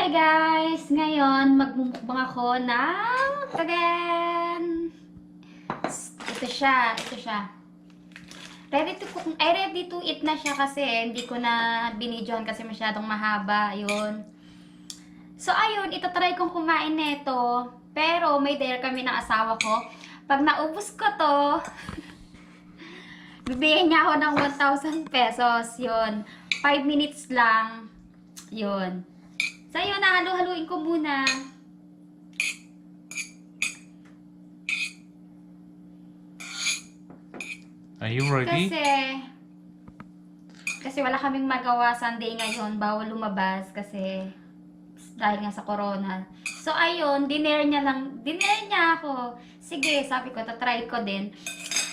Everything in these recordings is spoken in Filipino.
Hi guys! Ngayon, magmumukbang ako ng again. Ito siya. Ready to cook, ready to eat na siya kasi hindi ko na binidyohan kasi masyadong mahaba, yun. So ayun, itatry kong kumain nito. Pero may dare kami ng asawa ko. Pag naubos ko to, bibigyan niya ako ng 1,000 pesos, yun. 5 minutes lang, yun. So yun, nahalo-haluin ko muna. Are you ready? Kasi wala kaming magawa Sunday ngayon, bawal lumabas kasi dahil nga sa corona. So ayun, dinner niya ako. Sige, sabi ko, tatry ko din.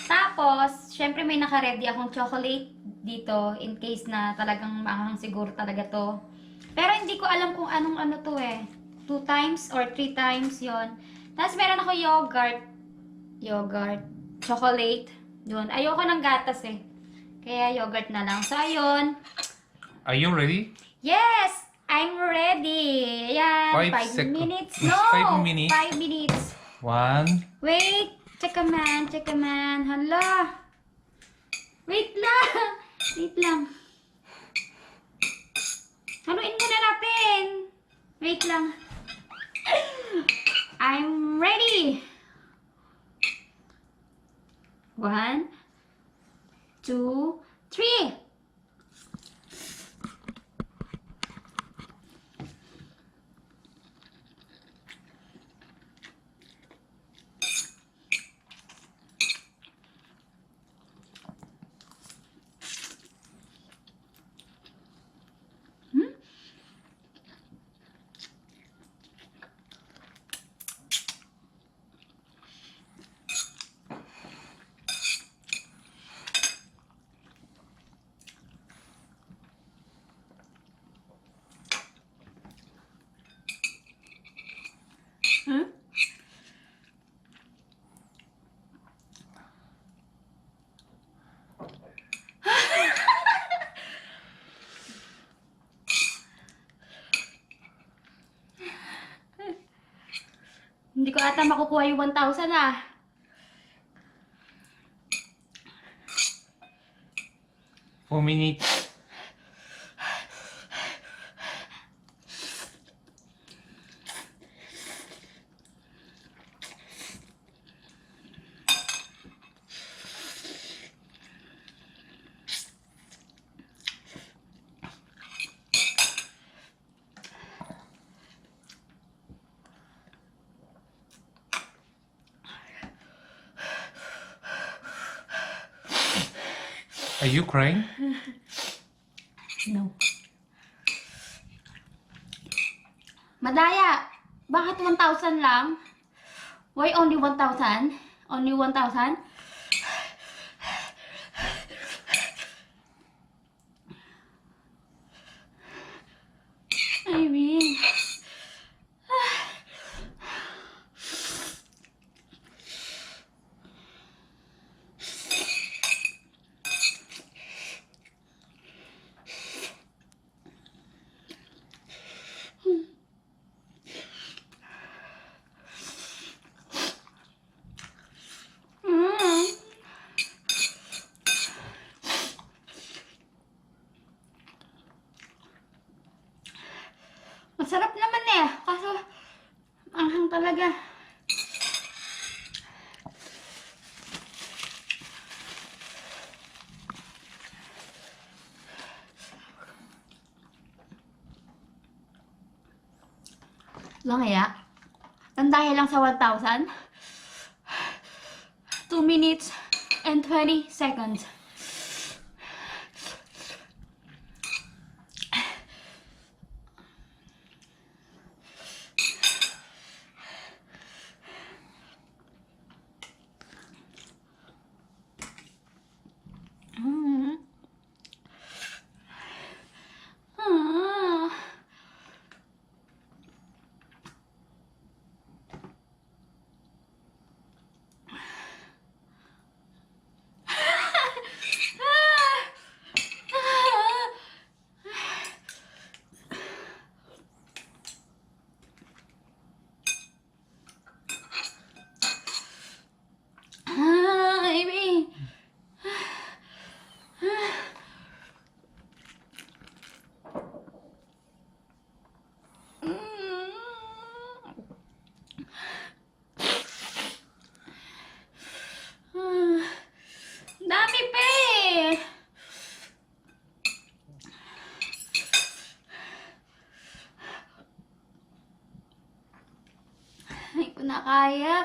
Tapos, syempre may naka-ready akong chocolate dito in case na talagang maanghang siguro talaga to. Pero hindi ko alam kung anong ano to eh. 2 times or 3 times yon. Tapos meron ako yogurt, chocolate. Yun. Ayoko ng gatas eh. Kaya yogurt na lang. So, ayun. Are you ready? Yes! I'm ready. Ayan. 5 minutes. No! 5 minutes. 5 minutes. 1. Wait. Check a man. Hala. Wait lang. Wait lang. Haluin muna natin. Wait lang. I'm ready. 1, 2, 3. Hmm? Hindi ko ata makukuha yung 1,000 ah. Four minutes. Are you crying? No. Madaya, bakit 1,000 lang? Why only 1,000? Only 1,000? I mean... Masarap naman eh. Kaso, anghang talaga. Lang kaya? Tandaya lang sa 1,000. 2 minutes and 20 seconds. na kaya.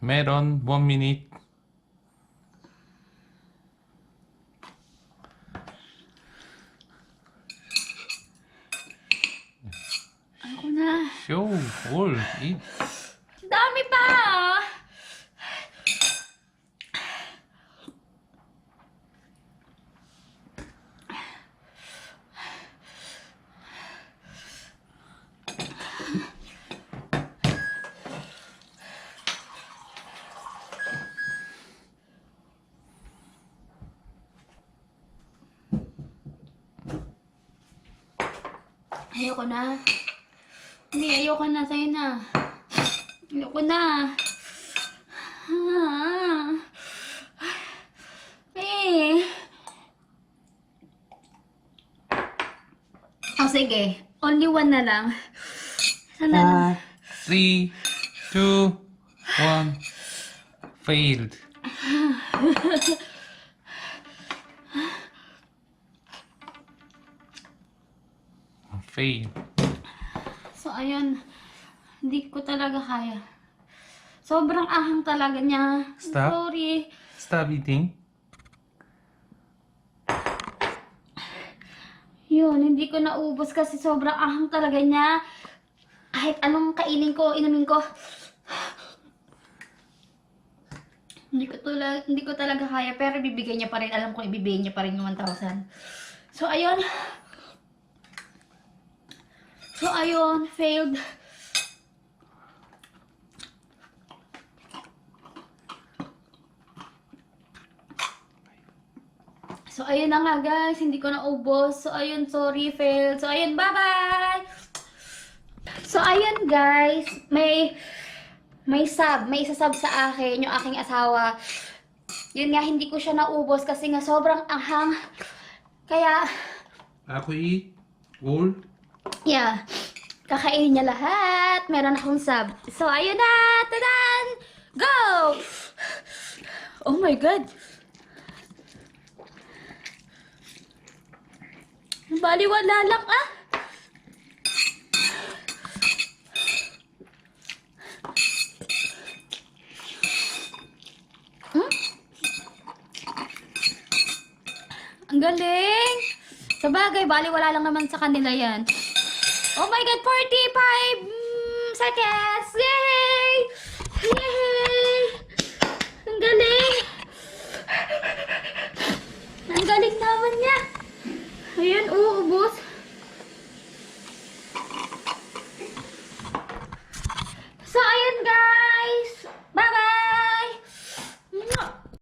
Meron, 1 minute. Ako na. Show, all, eat. Dami pa! Ayoko na. Hindi, ayoko na. Sa'yo na. Ayoko na. Eh. Oh, sige. Only one na lang. Sana na. 3, 2, 1. Failed. Fail. So, ayun. Hindi ko talaga kaya. Sobrang ahang talaga niya. Stop. Sorry. Stop eating. Yun, hindi ko naubos kasi sobrang ahang talaga niya. Kahit anong kainin ko, inumin ko. Hindi ko talaga kaya, pero bibigay niya pa rin. Alam ko, ibibigay niya pa rin yung 1,000. So, ayun. Failed. So, ayun na nga guys, hindi ko naubos. So, ayun, sorry, failed. So, ayun, bye-bye! So, ayun guys, may isa-sub sa akin, yung aking asawa. Yun nga, hindi ko siya naubos kasi nga sobrang ahang. Kaya, Ako eat all. yeah, kakainin niya lahat. Meron akong sub. So, ayun na! Tadan! Go! Oh my God! Baliwala lang ah! Hmm? Ang galing! Sa bagay, baliwala lang naman sa kanila yan. Oh my God, 45 seconds! Yay! Yay! Ang galing! Ang galing naman niya! Ayan,